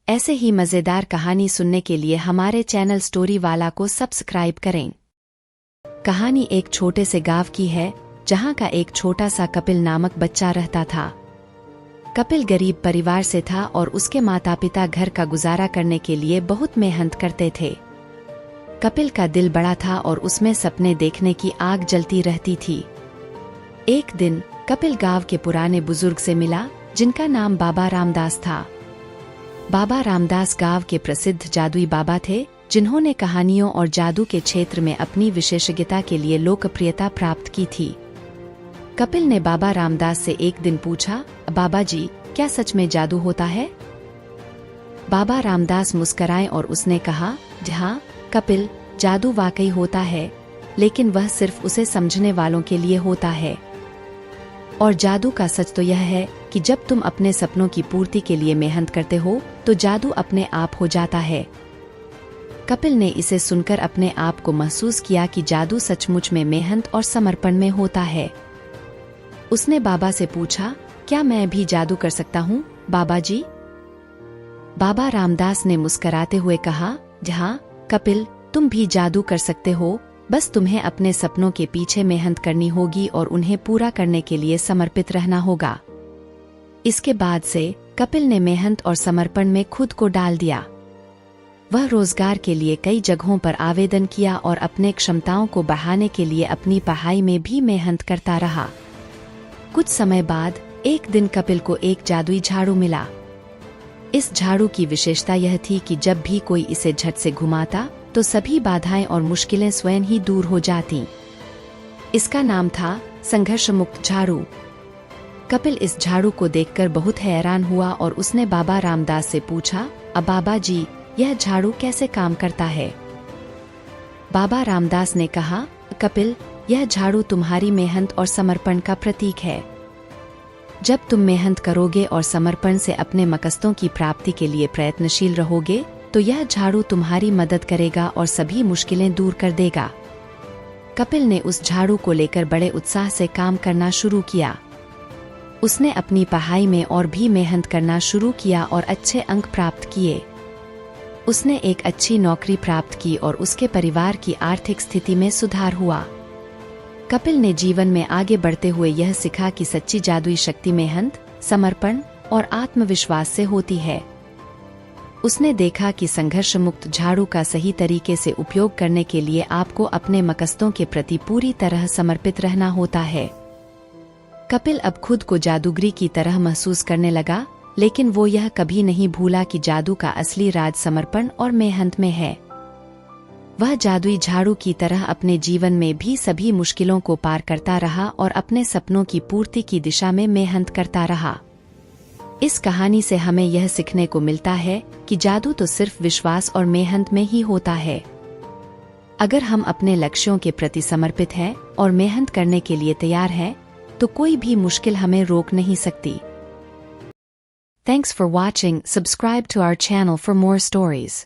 ऐसे ही मज़ेदार कहानी सुनने के लिए हमारे चैनल स्टोरी वाला को सब्सक्राइब करें। कहानी एक छोटे से गांव की है जहां का एक छोटा सा कपिल नामक बच्चा रहता था। कपिल गरीब परिवार से था और उसके माता पिता घर का गुजारा करने के लिए बहुत मेहनत करते थे। कपिल का दिल बड़ा था और उसमें सपने देखने की आग जलती रहती थी। एक दिन कपिल गांव के पुराने बुजुर्ग से मिला जिनका नाम बाबा रामदास था। बाबा रामदास गांव के प्रसिद्ध जादुई बाबा थे जिन्होंने कहानियों और जादू के क्षेत्र में अपनी विशेषज्ञता के लिए लोकप्रियता प्राप्त की थी। कपिल ने बाबा रामदास से एक दिन पूछा, बाबा जी, क्या सच में जादू होता है? बाबा रामदास मुस्कराए और उसने कहा, हाँ कपिल, जादू वाकई होता है, लेकिन वह सिर्फ उसे समझने वालों के लिए होता है। और जादू का सच तो यह है कि जब तुम अपने सपनों की पूर्ति के लिए मेहनत करते हो तो जादू अपने आप हो जाता है। कपिल ने इसे सुनकर अपने आप को महसूस किया कि जादू सचमुच में मेहनत और समर्पण में होता है। उसने बाबा से पूछा, क्या मैं भी जादू कर सकता हूँ बाबा जी? बाबा रामदास ने मुस्कराते हुए कहा, हाँ कपिल, तुम भी जादू कर सकते हो, बस तुम्हें अपने सपनों के पीछे मेहनत करनी होगी और उन्हें पूरा करने के लिए समर्पित रहना होगा। इसके बाद से कपिल ने मेहनत और समर्पण में खुद को डाल दिया। वह रोजगार के लिए कई जगहों पर आवेदन किया और अपने क्षमताओं को बढ़ाने के लिए अपनी पढ़ाई में भी मेहनत करता रहा। कुछ समय बाद एक दिन कपिल को एक जादुई झाड़ू मिला। इस झाड़ू की विशेषता यह थी कि जब भी कोई इसे झट से घुमाता तो सभी बाधाएं और मुश्किलें स्वयं ही दूर हो जातीं। इसका नाम था संघर्ष मुक्त झाड़ू। कपिल इस झाड़ू को देखकर बहुत हैरान हुआ और उसने बाबा रामदास से पूछा, अब बाबा जी, यह झाड़ू कैसे काम करता है? बाबा रामदास ने कहा, कपिल, यह झाड़ू तुम्हारी मेहनत और समर्पण का प्रतीक है। जब तुम मेहनत करोगे और समर्पण से अपने मकसदों की प्राप्ति के लिए प्रयत्नशील रहोगे तो यह झाड़ू तुम्हारी मदद करेगा और सभी मुश्किलें दूर कर देगा। कपिल ने उस झाड़ू को लेकर बड़े उत्साह से काम करना शुरू किया। उसने अपनी पढ़ाई में और भी मेहनत करना शुरू किया और अच्छे अंक प्राप्त किए। उसने एक अच्छी नौकरी प्राप्त की और उसके परिवार की आर्थिक स्थिति में सुधार हुआ। कपिल ने जीवन में आगे बढ़ते हुए यह सीखा कि सच्ची जादुई शक्ति मेहनत, समर्पण और आत्मविश्वास से होती है। उसने देखा कि संघर्ष मुक्त झाड़ू का सही तरीके से उपयोग करने के लिए आपको अपने मकसदों के प्रति पूरी तरह समर्पित रहना होता है। कपिल अब खुद को जादूगरी की तरह महसूस करने लगा, लेकिन वो यह कभी नहीं भूला कि जादू का असली राज समर्पण और मेहनत में है। वह जादुई झाड़ू की तरह अपने जीवन में भी सभी मुश्किलों को पार करता रहा और अपने सपनों की पूर्ति की दिशा में मेहनत करता रहा। इस कहानी से हमें यह सीखने को मिलता है कि जादू तो सिर्फ विश्वास और मेहनत में ही होता है। अगर हम अपने लक्ष्यों के प्रति समर्पित हैं और मेहनत करने के लिए तैयार हैं, तो कोई भी मुश्किल हमें रोक नहीं सकती। Thanks for watching. Subscribe to our channel for more stories.